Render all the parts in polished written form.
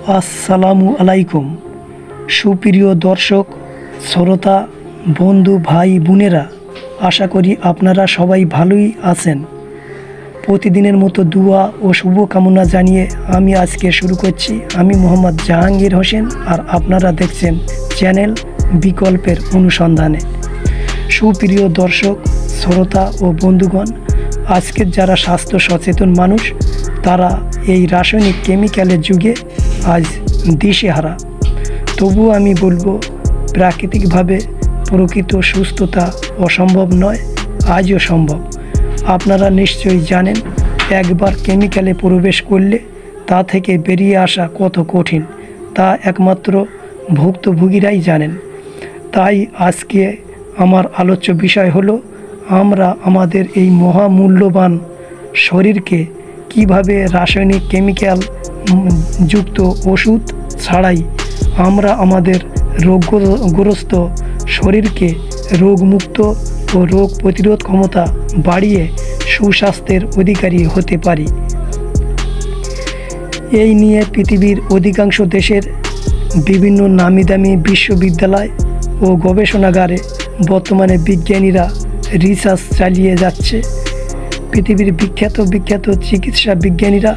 আসসালামু আলাইকুম। সুপ্রিয় দর্শক, শ্রোতা, বন্ধু, ভাই বোনেরা, আশা করি আপনারা সবাই ভালোই আছেন। প্রতিদিনের মতো দুয়া ও শুভকামনা জানিয়ে আমি আজকে শুরু করছি। আমি মোহাম্মদ জাহাঙ্গীর হোসেন, আর আপনারা দেখছেন চ্যানেল বিকল্পের অনুসন্ধানে। সুপ্রিয় দর্শক, শ্রোতা ও বন্ধুগণ, আজকের যারা স্বাস্থ্য সচেতন মানুষ, তারা এই রাসায়নিক কেমিক্যালের যুগে আজ দিশেহারা। তবুও আমি বলবো, প্রাকৃতিকভাবে প্রকৃত সুস্থতা অসম্ভব নয়, আজও সম্ভব। আপনারা নিশ্চয়ই জানেন, একবার কেমিক্যালে প্রবেশ করলে তা থেকে বেরিয়ে আসা কত কঠিন, তা একমাত্র ভুক্তভোগীরাই জানেন। তাই আজকে আমার আলোচ্য বিষয় হলো, আমরা আমাদের এই মহামূল্যবান শরীরকে কিভাবে রাসায়নিক কেমিক্যাল যুক্ত ওষুধ ছাড়াই আমরা আমাদের রোগগ্রস্ত শরীরকে রোগমুক্ত ও রোগ প্রতিরোধ ক্ষমতা বাড়িয়ে সুস্বাস্থ্যের অধিকারী হতে পারি। এই নিয়ে পৃথিবীর অধিকাংশ দেশের বিভিন্ন নামিদামি বিশ্ববিদ্যালয় ও গবেষণাগারে বর্তমানে বিজ্ঞানীরা রিসার্চ চালিয়ে যাচ্ছে। পৃথিবীর বিখ্যাত চিকিৎসা বিজ্ঞানীরা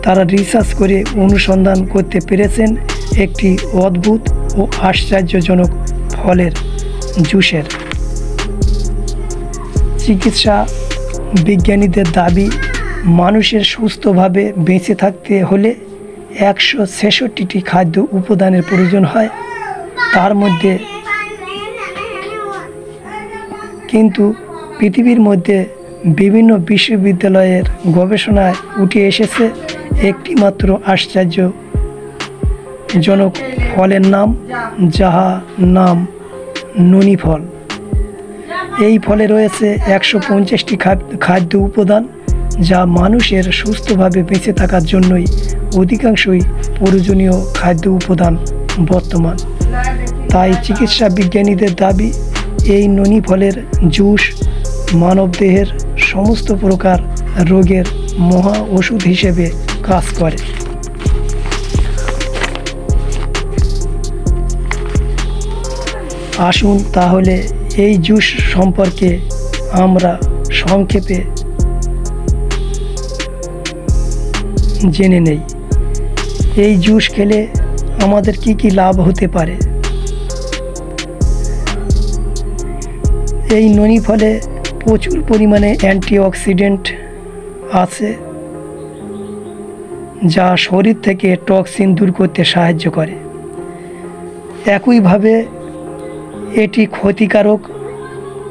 তারা রিসার্চ করে অনুসন্ধান করতে পেরেছেন একটি অদ্ভুত ও আশ্চর্যজনক ফলের জুসের। চিকিৎসা বিজ্ঞানীদের দাবি, মানুষের সুস্থভাবে বেঁচে থাকতে হলে 166টি খাদ্য উপাদানের প্রয়োজন হয়। তার মধ্যে কিন্তু পৃথিবীর মধ্যে বিভিন্ন বিশ্ববিদ্যালয়ের গবেষণায় উঠে এসেছে একটি মাত্র আশ্চর্যজনক ফলের নাম, যাহা নাম ননি ফল। এই ফলে রয়েছে 150টি খাদ্য উপাদান, যা মানুষের সুস্থভাবে বেঁচে থাকার জন্যই অধিকাংশই প্রয়োজনীয় খাদ্য উপাদান বর্তমান। তাই চিকিৎসা বিজ্ঞানীদের দাবি, এই ননি ফলের জুস মানবদেহের সমস্ত প্রকার রোগের মহা ওষুধ হিসেবে কাজ করে। আসুন তাহলে এই জুস সম্পর্কে আমরা সংক্ষেপে জেনে নেই। এই জুস খেলে আমাদের কি কি লাভ হতে পারে। এই ননি ফলে প্রচুর পরিমাণে অ্যান্টিঅক্সিডেন্ট আছে, যা শরীর থেকে টক্সিন দূর করতে সাহায্য করে। একইভাবে এটি ক্ষতিকারক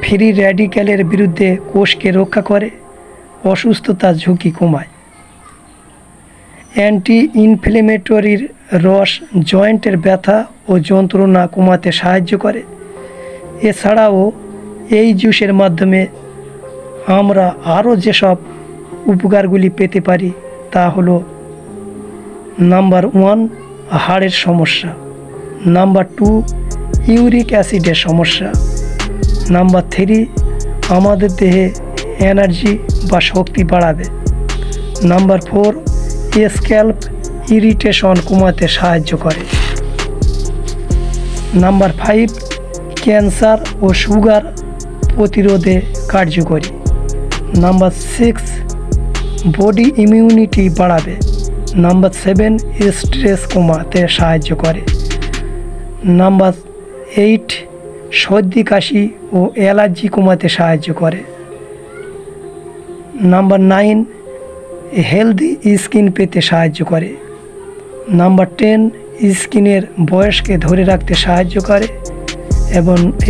ফ্রি র্যাডিক্যালের বিরুদ্ধে কোষকে রক্ষা করে, অসুস্থতার ঝুঁকি কমায়। অ্যান্টি ইনফ্লেমেটরির রস জয়েন্টের ব্যথা ও যন্ত্রণা কমাতে সাহায্য করে। এছাড়াও এই জুসের মাধ্যমে আমরা আরও যেসব উপকারগুলি পেতে পারি, তা হলো: নাম্বার 1, হাড়ের সমস্যা। নাম্বার 2, ইউরিক অ্যাসিডের সমস্যা। নাম্বার 3, আমাদের দেহে এনার্জি বা শক্তি বাড়াবে। নাম্বার 4, স্ক্যাল্প ইরিটেশন কমাতে সাহায্য করে। নাম্বার 5, ক্যান্সার ও সুগার প্রতিরোধে কার্যকরী। নাম্বার 6, বডি ইমিউনিটি বাড়াবে। নাম্বার 7, স্ট্রেস কমাতে সাহায্য করে। নাম্বার 8, সর্দি কাশি ও অ্যালার্জি কমাতে সাহায্য করে। নাম্বার 9, হেলদি স্কিন পেতে সাহায্য করে। নাম্বার 10, স্কিনের বয়সকে ধরে রাখতে সাহায্য করে।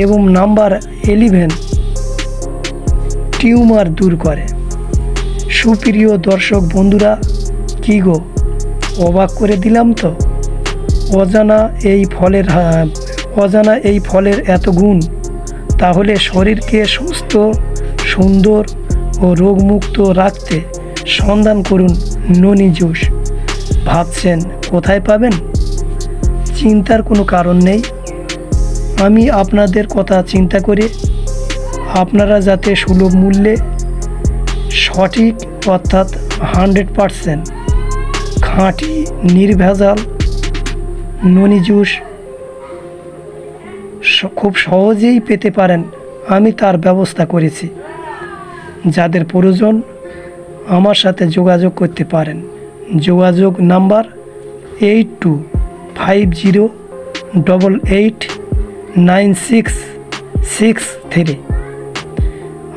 এবং নাম্বার 11, টিউমার দূর করে। সুপ্রিয় দর্শক বন্ধুরা, কি গো, অবাক করে দিলাম তো? অজানা এই ফলের এত গুণ। তাহলে শরীরকে সুস্থ, সুন্দর ও রোগমুক্ত রাখতে সন্ধান করুন ননি জুস। ভাবছেন কোথায় পাবেন? চিন্তার কোনো কারণ নেই। আমি আপনাদের কথা চিন্তা করে আপনারা যাতে সুলভ মূল্যে সঠিক, অর্থাৎ 100% খাঁটি, নির্ভেজাল ননি জুস খুব সহজেই পেতে পারেন। আমি তার ব্যবস্থা করেছি। যাদের প্রয়োজন আমার সাথে যোগাযোগ করতে পারেন। যোগাযোগ নাম্বার 8250889663।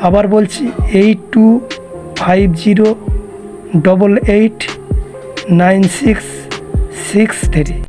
আবার বলছি 8250889663।